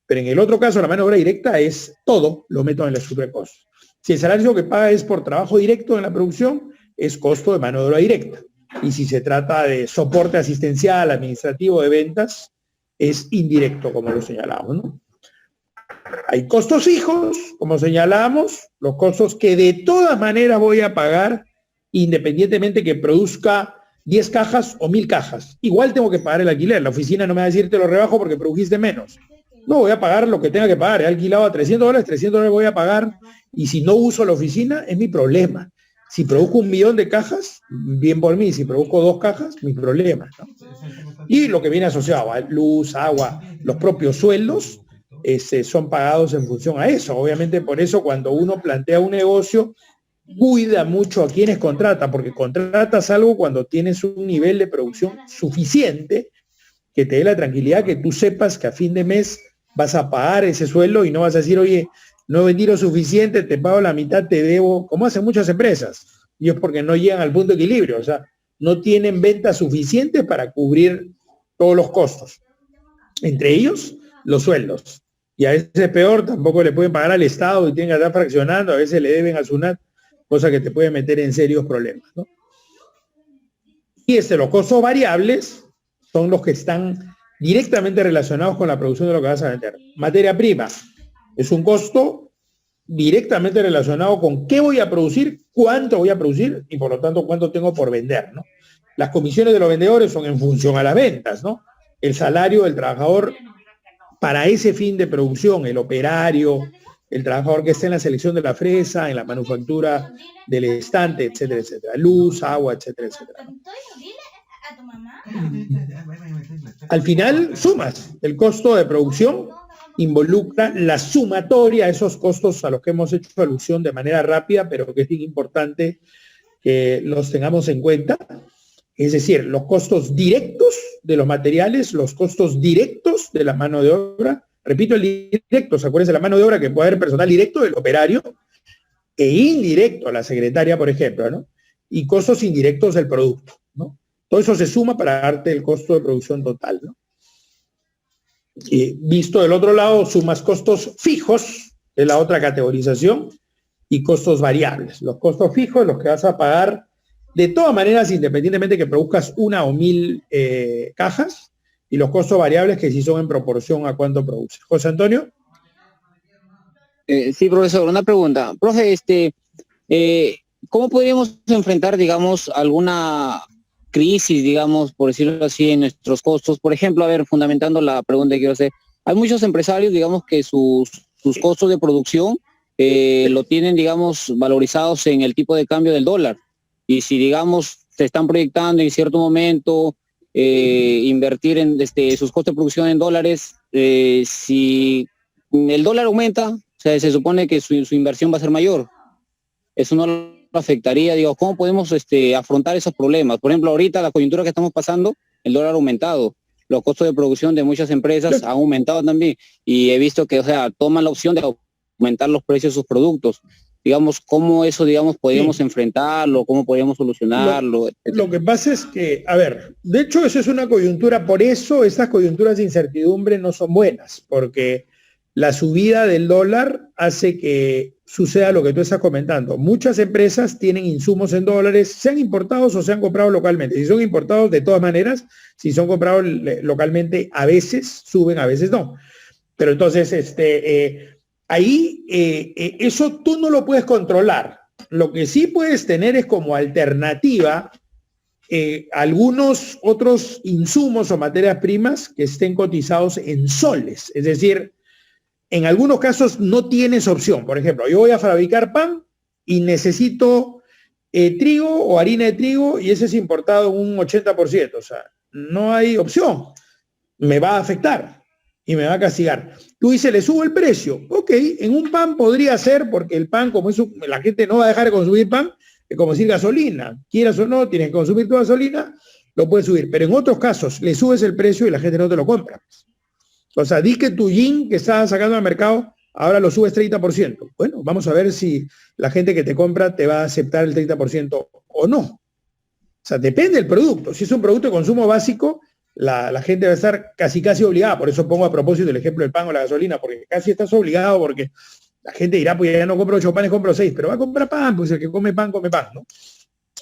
Pero en el otro caso, la mano de obra directa es todo, lo meto en la estructura de costos. Si el salario que paga es por trabajo directo en la producción, es costo de mano de obra directa. Y si se trata de soporte asistencial, administrativo, de ventas, es indirecto, como lo señalamos, ¿no? Hay costos fijos, como señalamos, los costos que de todas maneras voy a pagar, independientemente que produzca 10 cajas o 1000 cajas. Igual tengo que pagar el alquiler. La oficina no me va a decir te lo rebajo porque produjiste menos. No, voy a pagar lo que tenga que pagar. He alquilado a $300, $300 voy a pagar, y si no uso la oficina, es mi problema. Si produzco 1.000.000 de cajas, bien por mí. Si produzco 2 cajas, mi problema, ¿no? Y lo que viene asociado a luz, agua, los propios sueldos, son pagados en función a eso. Obviamente, por eso cuando uno plantea un negocio, cuida mucho a quienes contrata, porque contratas algo cuando tienes un nivel de producción suficiente que te dé la tranquilidad que tú sepas que a fin de mes vas a pagar ese sueldo y no vas a decir, oye, no he vendido suficiente, te pago la mitad, te debo, como hacen muchas empresas. Y es porque no llegan al punto de equilibrio, o sea, no tienen ventas suficientes para cubrir todos los costos. Entre ellos, los sueldos. Y a veces peor, tampoco le pueden pagar al Estado y tienen que estar fraccionando, a veces le deben a SUNAT, cosa que te puede meter en serios problemas, ¿no? Y los costos variables son los que están directamente relacionados con la producción de lo que vas a vender. Materia prima es un costo directamente relacionado con qué voy a producir, cuánto voy a producir y por lo tanto cuánto tengo por vender, ¿no? Las comisiones de los vendedores son en función a las ventas, ¿no? El salario del trabajador para ese fin de producción, el operario, el trabajador que esté en la selección de la fresa, en la manufactura del estante, etcétera, etcétera, luz, agua, etcétera, etcétera. Al final, sumas. El costo de producción involucra la sumatoria de esos costos a los que hemos hecho alusión de manera rápida, pero que es bien importante que los tengamos en cuenta. Es decir, los costos directos de los materiales, los costos directos de la mano de obra. Repito, el directo, ¿se acuerdan de la mano de obra? Que puede haber personal directo del operario e indirecto, la secretaria, por ejemplo, ¿no? Y costos indirectos del producto, ¿no? Todo eso se suma para darte el costo de producción total, ¿no? Y visto del otro lado, sumas costos fijos, que es la otra categorización, y costos variables. Los costos fijos, los que vas a pagar de todas maneras, independientemente que produzcas 1 o 1000 cajas, y los costos variables que sí son en proporción a cuánto produces. José Antonio. Sí, profesor, una pregunta. Profe, ¿cómo podríamos enfrentar, digamos, alguna crisis, digamos, por decirlo así, en nuestros costos? Por ejemplo, a ver, fundamentando la pregunta que quiero hacer, hay muchos empresarios, digamos, que sus costos de producción lo tienen, digamos, valorizados en el tipo de cambio del dólar. Y si, digamos, se están proyectando en cierto momento invertir en sus costos de producción en dólares, si el dólar aumenta, o sea, se supone que su inversión va a ser mayor. Eso no lo afectaría, digo, ¿cómo podemos afrontar esos problemas? Por ejemplo, ahorita la coyuntura que estamos pasando, el dólar ha aumentado, los costos de producción de muchas empresas han aumentado también, y he visto que, o sea, toman la opción de aumentar los precios de sus productos. Digamos, ¿cómo eso, digamos, podríamos enfrentarlo? ¿Cómo podríamos solucionarlo? Lo que pasa es que, a ver, de hecho eso es una coyuntura, por eso estas coyunturas de incertidumbre no son buenas, porque la subida del dólar hace que suceda lo que tú estás comentando. Muchas empresas tienen insumos en dólares, sean importados o sean comprados localmente. Si son importados, de todas maneras, si son comprados localmente, a veces suben, a veces no. Pero entonces, ahí eso tú no lo puedes controlar. Lo que sí puedes tener es como alternativa algunos otros insumos o materias primas que estén cotizados en soles. Es decir, en algunos casos no tienes opción. Por ejemplo, yo voy a fabricar pan y necesito trigo o harina de trigo y ese es importado en un 80%. O sea, no hay opción. Me va a afectar y me va a castigar. Tú dices, le subo el precio. Ok, en un pan podría ser, porque el pan, como eso, la gente no va a dejar de consumir pan, es como decir gasolina. Quieras o no, tienes que consumir tu gasolina, lo puedes subir. Pero en otros casos, le subes el precio y la gente no te lo compra. O sea, di que tu jean que estás sacando al mercado, ahora lo subes 30%. Bueno, vamos a ver si la gente que te compra te va a aceptar el 30% o no. O sea, depende del producto. Si es un producto de consumo básico, la gente va a estar casi obligada. Por eso pongo a propósito el ejemplo del pan o la gasolina, porque casi estás obligado, porque la gente dirá, pues ya no compro 8 panes, compro 6, pero va a comprar pan, pues el que come pan, ¿no?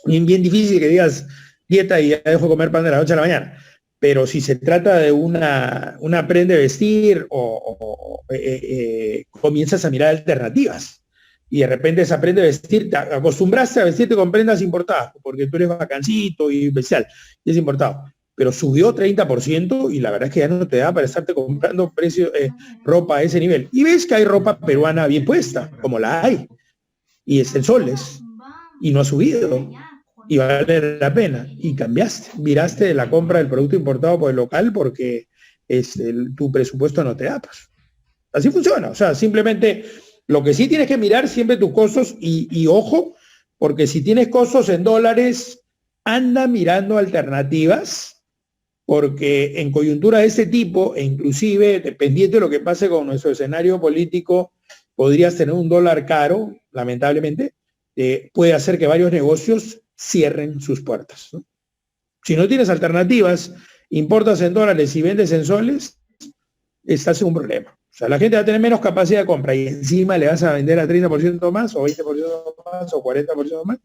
Bien difícil que digas dieta y ya dejo de comer pan de la noche a la mañana. Pero si se trata de una prenda de vestir comienzas a mirar alternativas y de repente esa prenda de vestir, te acostumbraste a vestirte con prendas importadas porque tú eres bacancito y especial y es importado, pero subió 30% y la verdad es que ya no te da para estarte comprando ropa a ese nivel. Y ves que hay ropa peruana bien puesta, como la hay, y es en soles y no ha subido. Y vale la pena, y cambiaste, viraste de la compra del producto importado por el local porque tu presupuesto no te da. Pues. Así funciona, o sea, simplemente lo que sí tienes que mirar siempre tus costos y ojo, porque si tienes costos en dólares, anda mirando alternativas, porque en coyuntura de este tipo, e inclusive dependiente de lo que pase con nuestro escenario político, podrías tener un dólar caro, lamentablemente, puede hacer que varios negocios cierren sus puertas, ¿no? Si no tienes alternativas, importas en dólares y vendes en soles, estás en un problema. O sea, la gente va a tener menos capacidad de compra y encima le vas a vender a 30% más o 20% más o 40% más,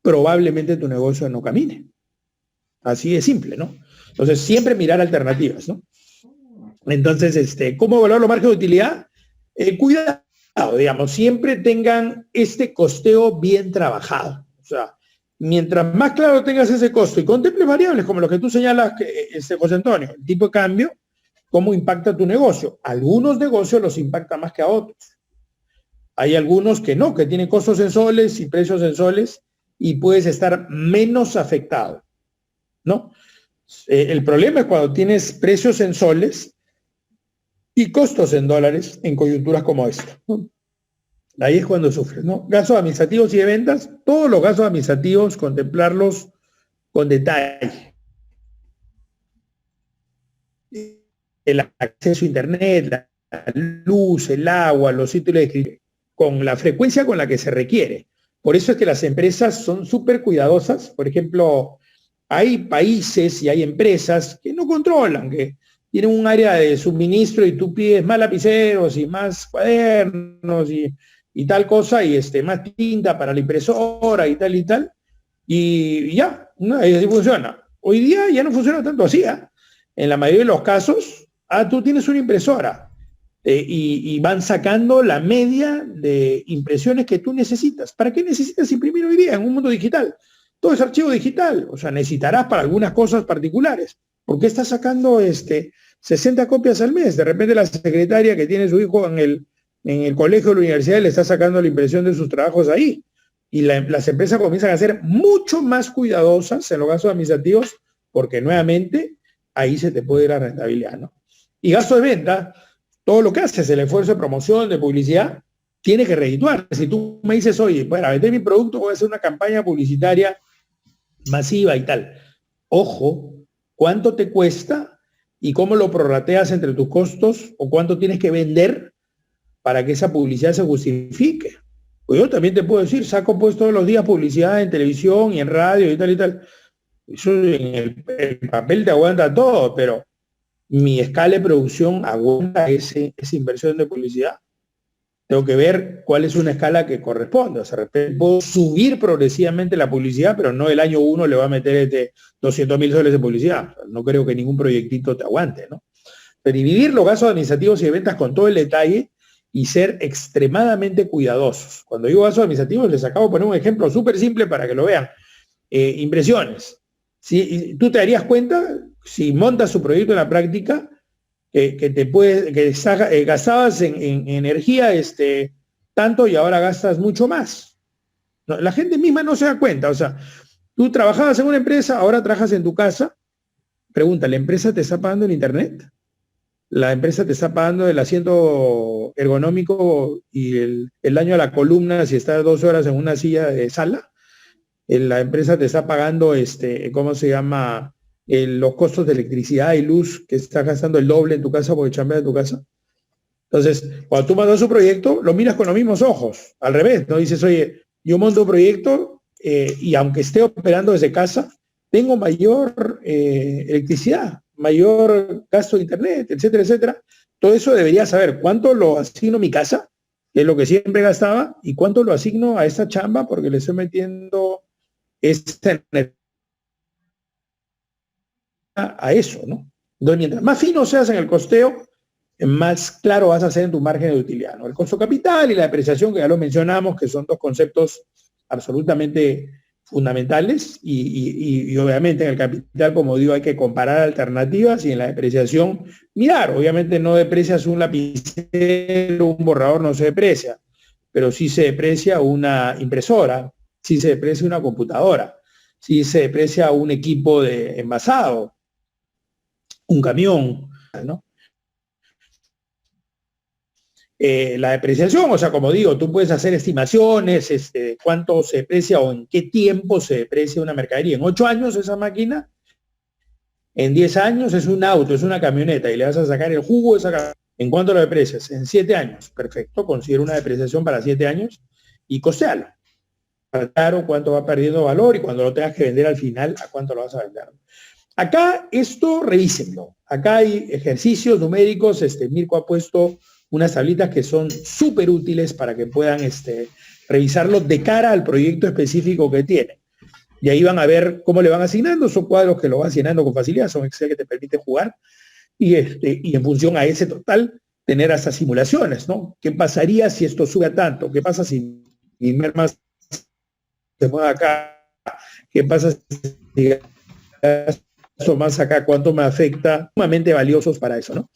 probablemente tu negocio no camine. Así de simple, ¿no? Entonces, siempre mirar alternativas, ¿no? Entonces, ¿cómo evaluar los márgenes de utilidad? Cuidado, digamos, siempre tengan este costeo bien trabajado. O sea, mientras más claro tengas ese costo y contemples variables como los que tú señalas, José Antonio, el tipo de cambio, cómo impacta tu negocio. Algunos negocios los impacta más que a otros. Hay algunos que no, que tienen costos en soles y precios en soles y puedes estar menos afectado, ¿no? El problema es cuando tienes precios en soles y costos en dólares en coyunturas como esta, ¿no? Ahí es cuando sufres, ¿no? Gastos administrativos y de ventas, todos los gastos administrativos, contemplarlos con detalle. El acceso a internet, la luz, el agua, los títulos de escritura, con la frecuencia con la que se requiere. Por eso es que las empresas son súper cuidadosas. Por ejemplo, hay países y hay empresas que no controlan, que tienen un área de suministro y tú pides más lapiceros y más cuadernos y tal cosa, y más tinta para la impresora y tal, y ya, ¿no? Y así funciona. Hoy día ya no funciona tanto así, ¿eh? En la mayoría de los casos, tú tienes una impresora y van sacando la media de impresiones que tú necesitas. ¿Para qué necesitas imprimir hoy día en un mundo digital? Todo es archivo digital, o sea, necesitarás para algunas cosas particulares. ¿Por qué estás sacando 60 copias al mes? De repente la secretaria que tiene su hijo en el colegio o la universidad le está sacando la impresión de sus trabajos ahí. Y las empresas comienzan a ser mucho más cuidadosas en los gastos administrativos porque nuevamente ahí se te puede ir la rentabilidad, ¿no? Y gasto de venta, todo lo que haces, el esfuerzo de promoción, de publicidad, tiene que redituar. Si tú me dices, oye, para vender mi producto voy a hacer una campaña publicitaria masiva y tal. Ojo, ¿cuánto te cuesta y cómo lo prorrateas entre tus costos o cuánto tienes que vender para que esa publicidad se justifique? Pues yo también te puedo decir, saco pues todos los días publicidad en televisión y en radio y tal y tal. Eso en el papel te aguanta todo, pero mi escala de producción aguanta esa inversión de publicidad. Tengo que ver cuál es una escala que corresponde. O sea, puedo subir progresivamente la publicidad, pero no el año 1 le va a meter 200.000 soles de publicidad. No creo que ningún proyectito te aguante, ¿no? Pero dividir los gastos administrativos y de ventas con todo el detalle y ser extremadamente cuidadosos. Cuando digo gastos administrativos, les acabo de poner un ejemplo súper simple para que lo vean. Impresiones. Si tú te darías cuenta, si montas su proyecto en la práctica, que gastabas en energía tanto y ahora gastas mucho más. No, la gente misma no se da cuenta. O sea, tú trabajabas en una empresa, ahora trabajas en tu casa. Pregunta, ¿la empresa te está pagando el internet? ¿La empresa te está pagando el asiento ergonómico y el daño a la columna si estás 2 horas en una silla de sala? La empresa te está pagando, ¿cómo se llama? Los costos de electricidad y luz que estás gastando el doble en tu casa porque chambeas en tu casa. Entonces, cuando tú mandas un proyecto, lo miras con los mismos ojos. Al revés, ¿no? Dices, oye, yo monto un proyecto y aunque esté operando desde casa, tengo mayor electricidad, mayor gasto de internet, etcétera, etcétera. Todo eso debería saber cuánto lo asigno a mi casa, que es lo que siempre gastaba, y cuánto lo asigno a esta chamba porque le estoy metiendo esta energía a eso, ¿no? Entonces, mientras más fino seas en el costeo, más claro vas a hacer en tu margen de utilidad, ¿no? El costo capital y la depreciación, que ya lo mencionamos, que son dos conceptos absolutamente fundamentales y obviamente en el capital, como digo, hay que comparar alternativas y en la depreciación mirar. Obviamente no deprecias un lapicero, un borrador no se deprecia, pero sí se deprecia una impresora, sí se deprecia una computadora, sí se deprecia un equipo de envasado, un camión, ¿no? La depreciación, o sea, como digo, tú puedes hacer estimaciones, cuánto se deprecia o en qué tiempo se deprecia una mercadería. En 8 años esa máquina, en 10 años es un auto, es una camioneta y le vas a sacar el jugo de esa camioneta. ¿En cuánto lo deprecias? En 7 años. Perfecto, considero una depreciación para 7 años y costealo. Claro cuánto va perdiendo valor y cuando lo tengas que vender al final, a cuánto lo vas a vender. Acá esto revísenlo. Acá hay ejercicios numéricos, Mirko ha puesto unas tablitas que son súper útiles para que puedan revisarlo de cara al proyecto específico que tienen. Y ahí van a ver cómo le van asignando, son cuadros que lo van asignando con facilidad, son Excel que te permite jugar y en función a ese total tener esas simulaciones, ¿no? ¿Qué pasaría si esto sube a tanto? ¿Qué pasa si más se mueve acá? ¿Qué pasa si más acá, cuánto me afecta, sumamente valiosos para eso, ¿no?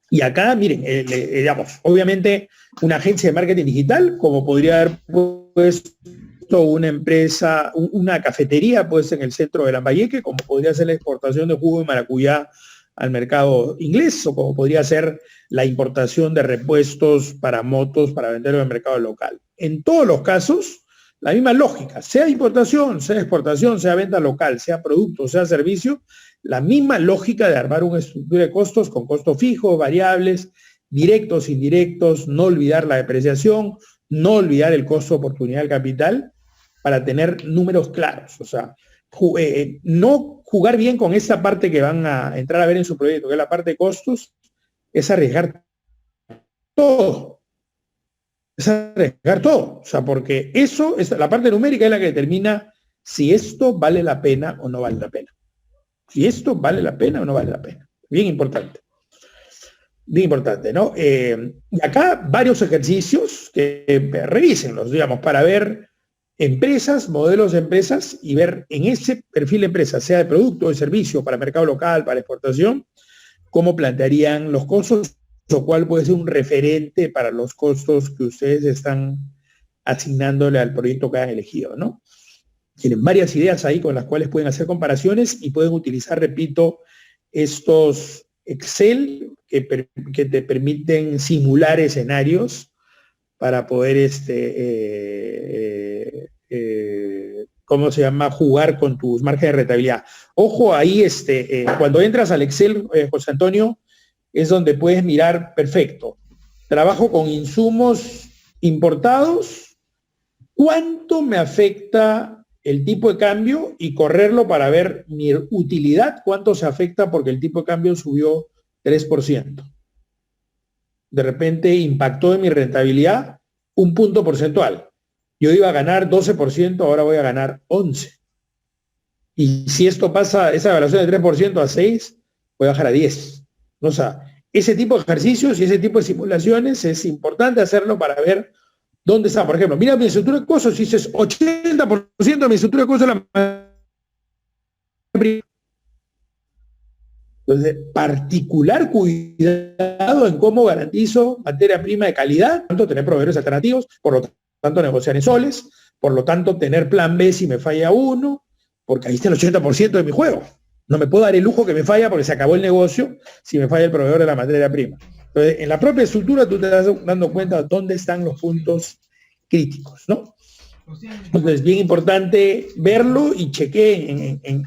Y acá, miren, digamos, obviamente una agencia de marketing digital, como podría haber puesto una empresa, una cafetería, pues en el centro de Lambayeque, como podría ser la exportación de jugo de maracuyá al mercado inglés, o como podría ser la importación de repuestos para motos para venderlo en el mercado local. En todos los casos, la misma lógica, sea importación, sea exportación, sea venta local, sea producto, sea servicio, la misma lógica de armar una estructura de costos con costos fijos, variables, directos, indirectos, no olvidar la depreciación, no olvidar el costo de oportunidad del capital, para tener números claros. O sea, no jugar bien con esta parte que van a entrar a ver en su proyecto, que es la parte de costos, es arriesgar todo. Es arriesgar todo. O sea, porque eso, la parte numérica es la que determina si esto vale la pena o no vale la pena. Si esto vale la pena o no vale la pena. Bien importante. Bien importante, ¿no? Y acá varios ejercicios que revísenlos, digamos, para ver empresas, modelos de empresas y ver en ese perfil de empresa, sea de producto o de servicio, para mercado local, para exportación, cómo plantearían los costos, lo cual puede ser un referente para los costos que ustedes están asignándole al proyecto que han elegido, ¿no? Tienen varias ideas ahí con las cuales pueden hacer comparaciones y pueden utilizar, repito, estos Excel que te permiten simular escenarios para poder, ¿cómo se llama?, jugar con tus márgenes de rentabilidad. Ojo ahí, cuando entras al Excel, José Antonio, es donde puedes mirar, perfecto, trabajo con insumos importados, ¿cuánto me afecta el tipo de cambio? Y correrlo para ver mi utilidad, cuánto se afecta porque el tipo de cambio subió 3%. De repente impactó en mi rentabilidad un punto porcentual. Yo iba a ganar 12%, ahora voy a ganar 11%. Y si esto pasa, esa evaluación de 3% a 6%, voy a bajar a 10%. O sea, ese tipo de ejercicios y ese tipo de simulaciones es importante hacerlo para ver dónde está. Por ejemplo, mira mi estructura de costos, si dices 80% de mi estructura de costos la... Entonces, particular cuidado en cómo garantizo materia prima de calidad, por tanto, tener proveedores alternativos, por lo tanto, negociar en soles, por lo tanto, tener plan B si me falla uno, porque ahí está el 80% de mi juego. No me puedo dar el lujo que me falla porque se acabó el negocio si me falla el proveedor de la materia prima. Entonces, en la propia estructura tú te estás dando cuenta de dónde están los puntos críticos, ¿no? Entonces, bien importante verlo y chequeen en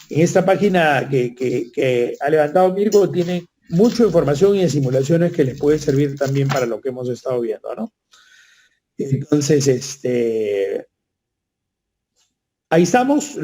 esta página que ha levantado Mirko, tiene mucha información y de simulaciones que les puede servir también para lo que hemos estado viendo, ¿no? Entonces, ahí estamos.